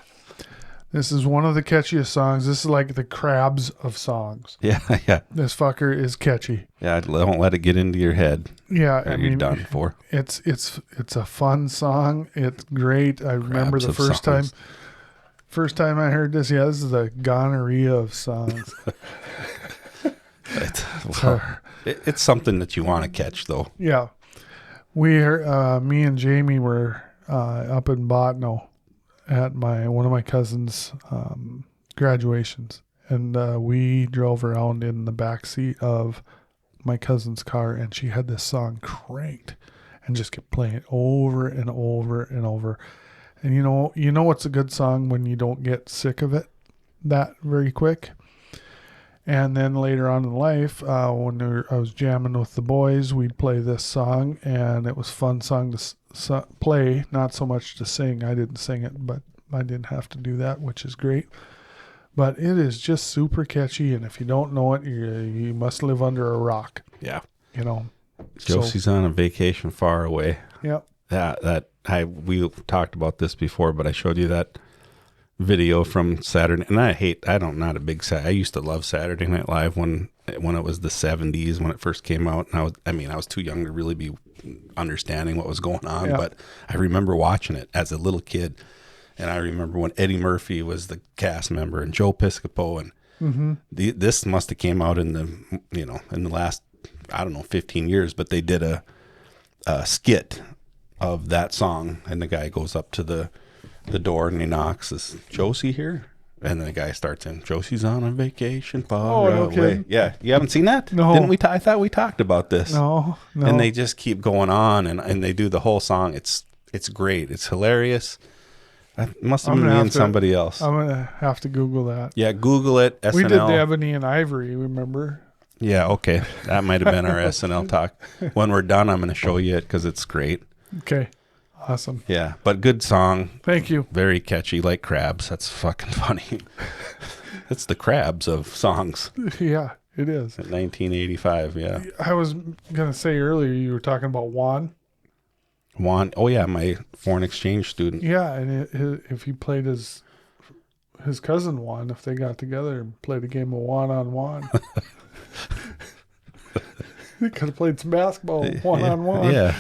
This is one of the catchiest songs. This is like the Crabs of songs. Yeah, yeah. This fucker is catchy. Yeah, don't let it get into your head. Yeah, I mean, you're done for. It's a fun song. It's great. I remember the first time I heard this. Yeah, this is the gonorrhea of songs. It's something that you want to catch, though. Yeah, me and Jamie were up in Botno at one of my cousin's graduations, and we drove around in the back seat of my cousin's car, and she had this song cranked and just kept playing it over and over and over. And you know what's a good song when you don't get sick of it that very quick. And then later on in life, when I was jamming with the boys, we'd play this song, and it was a fun song to play, not so much to sing. I didn't sing it, but I didn't have to do that, which is great. But it is just super catchy, and if you don't know it, you must live under a rock. Yeah. Josie's on a vacation far away. Yep. We talked about this before, but I showed you that video from Saturday, and I'm not a big I used to love Saturday Night Live when it was the 70s when it first came out, and I was too young to really be understanding what was going on, but I remember watching it as a little kid, and I remember when Eddie Murphy was the cast member and Joe Piscopo, and this must have came out in the last, I don't know, 15 years, but they did a skit of that song, and the guy goes up to the door and he knocks. Is Josie here? And then the guy starts in, Josie's on a vacation far away. Yeah, you haven't seen that? No. Didn't we? I thought we talked about this. No. And they just keep going on, and they do the whole song. It's great. It's hilarious. It must have been me and somebody else. I'm gonna have to Google that. Yeah, Google it. SNL. We did the Ebony and Ivory. Remember? Yeah. Okay, that might have been our SNL talk. When we're done, I'm going to show you it because it's great. Okay. Awesome. Yeah, but good song. Thank you. Very catchy, like Crabs. That's fucking funny. It's the Crabs of songs. Yeah, it is. In 1985, yeah. I was going to say earlier, you were talking about Juan. Oh yeah, my foreign exchange student. Yeah, and if he played his cousin Juan, if they got together and played a game of one-on-one. They could have played some basketball one-on-one. Yeah.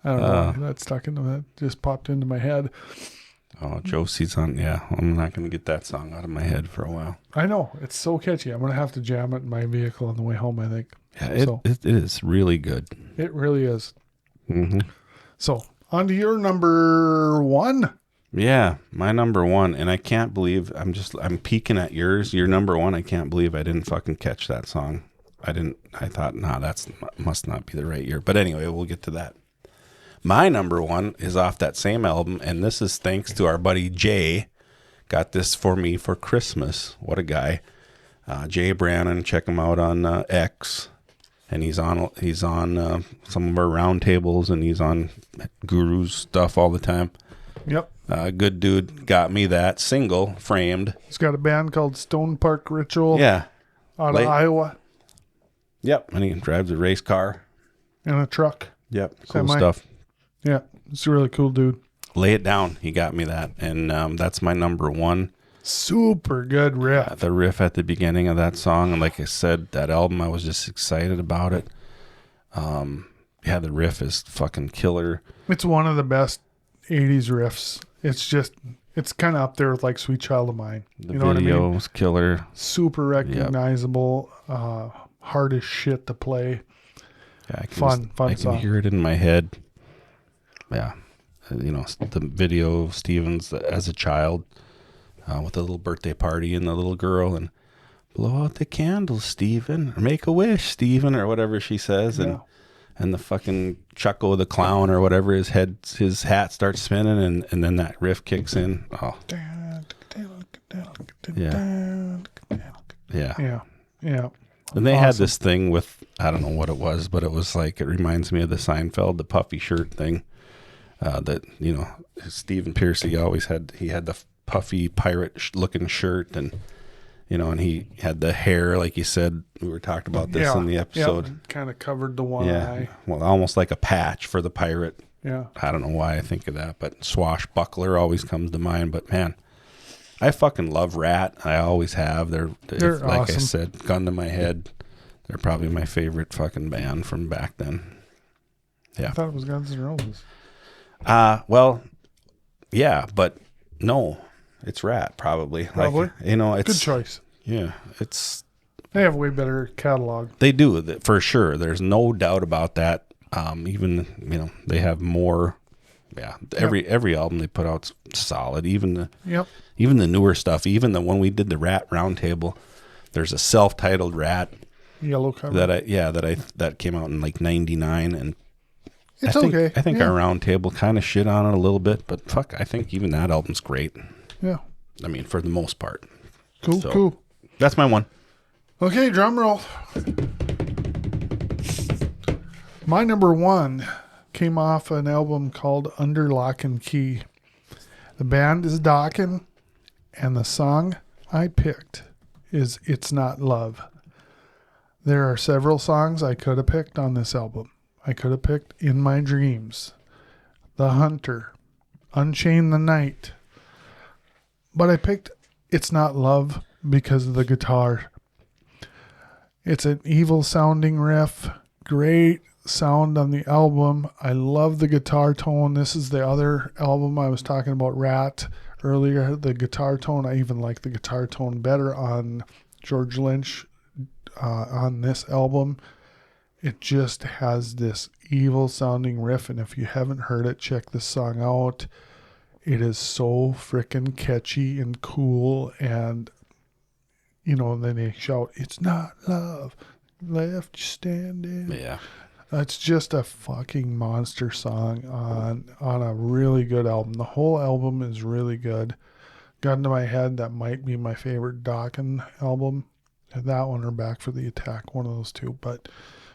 I don't know. That just popped into my head. Oh, Josie's on. Yeah, I'm not going to get that song out of my head for a while. I know. It's so catchy. I'm going to have to jam it in my vehicle on the way home, I think. Yeah, it is really good. It really is. Mm-hmm. So, on to your number 1. Yeah, my number 1. And I can't believe I'm peeking at yours. Your number 1, I can't believe I didn't fucking catch that song. I thought, that's must not be the right year. But anyway, we'll get to that. My number 1 is off that same album, and this is thanks to our buddy Jay. Got this for me for Christmas. What a guy. Jay Brannon, check him out on X. And he's on some of our roundtables, and he's on Guru's stuff all the time. Yep. Good dude. Got me that single, Framed. He's got a band called Stone Park Ritual. Yeah. Out of Iowa. Yep. And he drives a race car. And a truck. Yep. Cool stuff. Yeah. It's a really cool dude. Lay It Down. He got me that. And that's my number 1. Super good riff. The riff at the beginning of that song, and like I said, that album, I was just excited about it. Yeah, the riff is fucking killer. It's one of the best 80s riffs. It's kind of up there with like Sweet Child of Mine. The video was killer. Super recognizable. Hard as shit to play. Yeah, fun song. I can hear it in my head. Yeah. The video of Stevens as a child with the little birthday party and the little girl, and blow out the candles, Steven, or make a wish, Steven, or whatever she says. And the fucking Chucko the clown or whatever, his hat starts spinning, and then that riff kicks in. Oh. Yeah. And they had this thing with, I don't know what it was, but it was like, it reminds me of the Seinfeld, the puffy shirt thing. That, Stephen Piercy always had the puffy pirate looking shirt, and and he had the hair, like you said. We were talking about this in the episode. Kind of covered the one eye. Well, almost like a patch for the pirate. Yeah. I don't know why I think of that, but swashbuckler always comes to mind. But man, I fucking love Rat. I always have. They're like awesome. I said, gun to my head, they're probably my favorite fucking band from back then. Yeah. I thought it was Guns N' Roses. Well, yeah, but no, it's Rat probably. Probably. It's good choice. Yeah, they have a way better catalog. They do, for sure. There's no doubt about that. Even they have more. Yeah, every album they put out's solid. Even the newer stuff. Even the when we did the Rat Roundtable, there's a self-titled Rat yellow cover that came out in like '99, and it's okay. I think our Roundtable kind of shit on it a little bit, but fuck, I think even that album's great. Yeah, I mean, for the most part. Cool. That's my one. Okay, drum roll. My number one came off an album called Under Lock and Key. The band is Dokken, and the song I picked is It's Not Love. There are several songs I could have picked on this album. I could have picked In My Dreams, The Hunter, Unchain the Night. But I picked It's Not Love because of the guitar. It's an evil sounding riff. Great sound on the album. I love the guitar tone. This is the other album I was talking about, Rat, earlier. The guitar tone, I even like the guitar tone better on George Lynch on this album. It just has this evil sounding riff, and if you haven't heard it, check this song out. It is so freaking catchy and cool, and then they shout, "It's not love, left you standing." Yeah. It's just a fucking monster song on a really good album. The whole album is really good. Got into my head, that might be my favorite Dokken album. That one or Back for the Attack, one of those two. But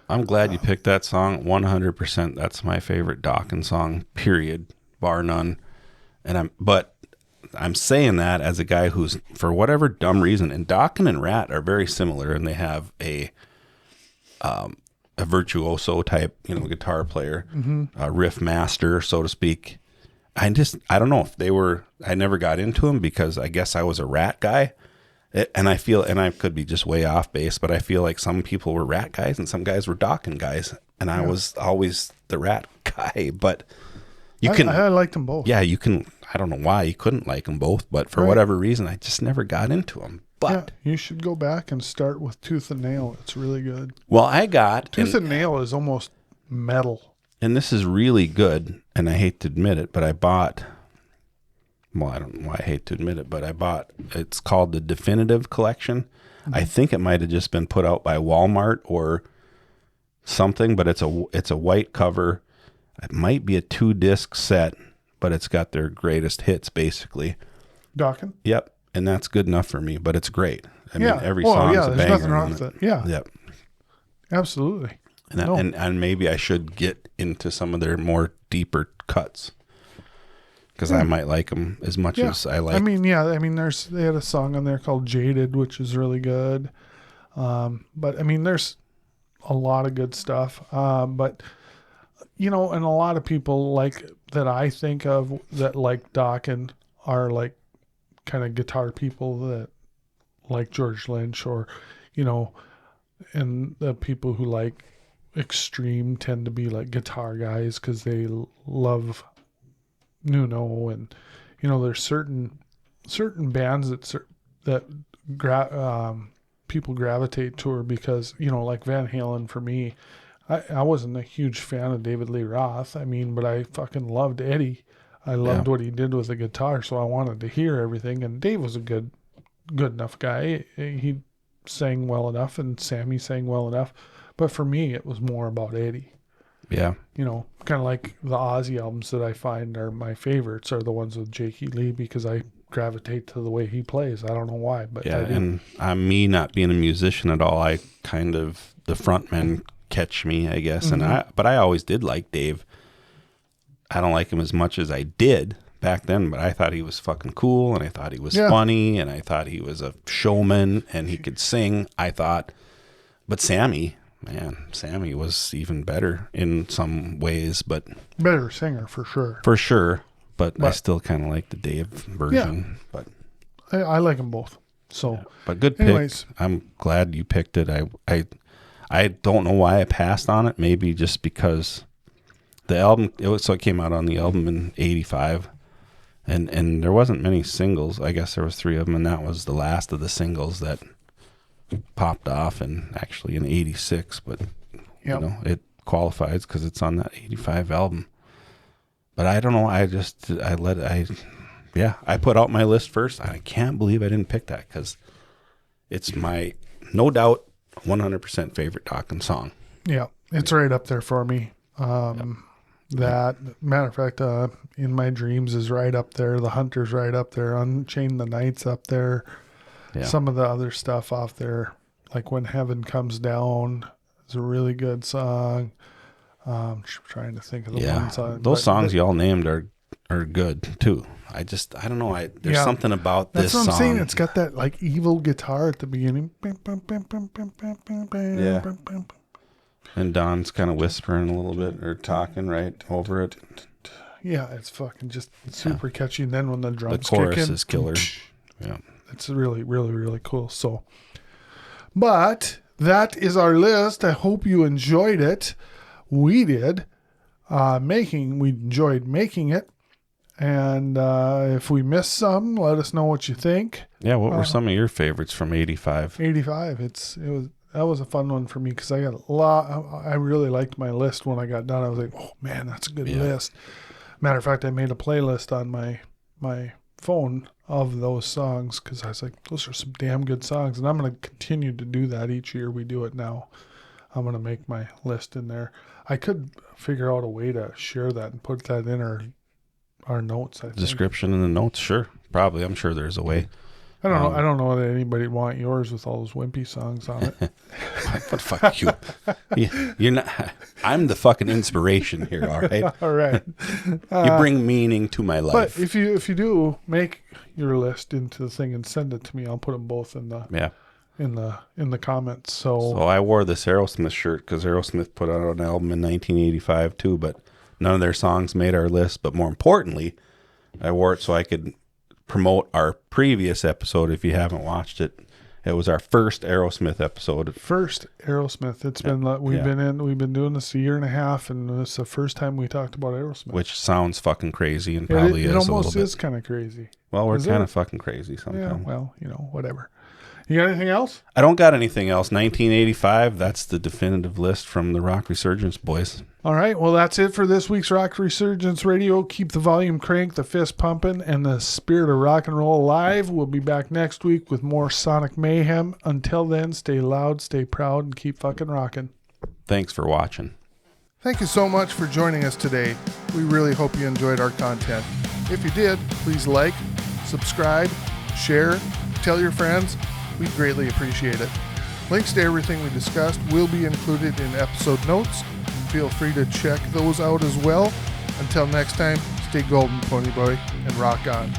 I'm glad you picked that song. 100%. That's my favorite Dokken song, period, bar none. But I'm saying that as a guy who's, for whatever dumb reason, and Dokken and Rat are very similar, and they have a virtuoso type, guitar player, a riff master, so to speak. I don't know if I never got into them because I guess I was a Rat guy. And I could be just way off base, but I feel like some people were Rat guys and some guys were Dokken guys. And I was always the Rat guy, but I liked them both. Yeah, you can. I don't know why you couldn't like them both, but for whatever reason, I just never got into them. But you should go back and start with Tooth and Nail. It's really good. Well, Tooth and Nail is almost metal. And this is really good, and I hate to admit it, but I bought, well, I don't know why I hate to admit it, but it's called the Definitive Collection. Mm-hmm. I think it might have just been put out by Walmart or something, but it's a white cover. It might be a 2-disc set, but it's got their greatest hits, basically. Dokken? Yep. And that's good enough for me, but it's great. I mean, every song's a banger. There's nothing wrong with it. Yeah. Yep. Absolutely. And maybe I should get into some of their more deeper cuts because I might like them as much as I like. They had a song on there called Jaded, which is really good. But there's a lot of good stuff. But and a lot of people like that I think of that like Dokken are like kind of guitar people that like George Lynch, or, and the people who like extreme tend to be like guitar guys because they love Nuno, and there's certain bands that people gravitate toward because like Van Halen for me. I wasn't a huge fan of David Lee Roth. I mean, but I fucking loved Eddie. I loved what he did with the guitar, so I wanted to hear everything. And Dave was a good enough guy. He sang well enough, and Sammy sang well enough. But for me, it was more about Eddie. Yeah. Kind of like the Ozzy albums that I find are my favorites are the ones with Jakey Lee, because I gravitate to the way he plays. I don't know why, but yeah. I do. And me not being a musician at all, I kind of, the frontmen catch me, I guess. Mm-hmm. But I always did like Dave. I don't like him as much as I did back then, but I thought he was fucking cool, and I thought he was funny, and I thought he was a showman, and he could sing, I thought. But Sammy was even better in some ways, but better singer for sure. For sure, but I still kind of like the Dave version. Yeah. But I like them both. So, but good pick. I'm glad you picked it. I don't know why I passed on it. Maybe just because the album, it came out on the album in 85, and there wasn't many singles. I guess there was 3 of them, and that was the last of the singles that popped off, and actually in 86, but it qualifies because it's on that 85 album. But I don't know. I put out my list first. I can't believe I didn't pick that, because it's my, no doubt, 100% favorite Dokken song. Yeah, it's right up there for me. That, matter of fact, In My Dreams is right up there. The Hunter's right up there. Unchain the Night's up there. Yeah. Some of the other stuff off there, like When Heaven Comes Down, is a really good song. I'm trying to think of the ones on those songs you all named are good too. I don't know. There's something about this song. That's what I'm saying. It's got that like evil guitar at the beginning. Yeah. And Don's kind of whispering a little bit or talking right over it. Yeah, it's fucking just super catchy. And then when the drums kick in, the chorus is killer. Yeah. It's really, really, really cool. So, but that is our list. I hope you enjoyed it. We did. We enjoyed making it. And if we missed some, let us know what you think. Yeah, what were some of your favorites from 85? 85. That was a fun one for me because I got a lot. I really liked my list when I got done. I was like, oh man, that's a good list. Matter of fact, I made a playlist on my phone of those songs because I was like, those are some damn good songs, and I'm going to continue to do that each year we do it now. I'm going to make my list in there. I could figure out a way to share that and put that in our notes. I think. Description in the notes, sure. Probably. I'm sure there's a way. I don't know. I don't know that anybody would want yours with all those wimpy songs on it. But fuck you. You're not. I'm the fucking inspiration here. All right. All right. You bring meaning to my life. But if you do, make your list into the thing and send it to me. I'll put them both in the in the comments. So I wore this Aerosmith shirt because Aerosmith put out an album in 1985 too, but none of their songs made our list. But more importantly, I wore it so I could promote our previous episode. If you haven't watched it, it was our first Aerosmith episode. First Aerosmith. It's been we've been doing this a year and a half, and it's the first time we talked about Aerosmith. Which sounds fucking crazy, and probably it is almost a little bit. is kind of crazy. Well, we're kind of fucking crazy sometimes. Yeah. Well, whatever. You got anything else? I don't got anything else. 1985. That's the definitive list from the Rock Resurgence boys. All right. Well, that's it for this week's Rock Resurgence Radio. Keep the volume cranked, the fist pumping, and the spirit of rock and roll alive. We'll be back next week with more sonic mayhem. Until then, stay loud, stay proud, and keep fucking rocking. Thanks for watching. Thank you so much for joining us today. We really hope you enjoyed our content. If you did, please like, subscribe, share, tell your friends. We'd greatly appreciate it. Links to everything we discussed will be included in episode notes. Feel free to check those out as well. Until next time, stay golden, Pony Boy, and rock on.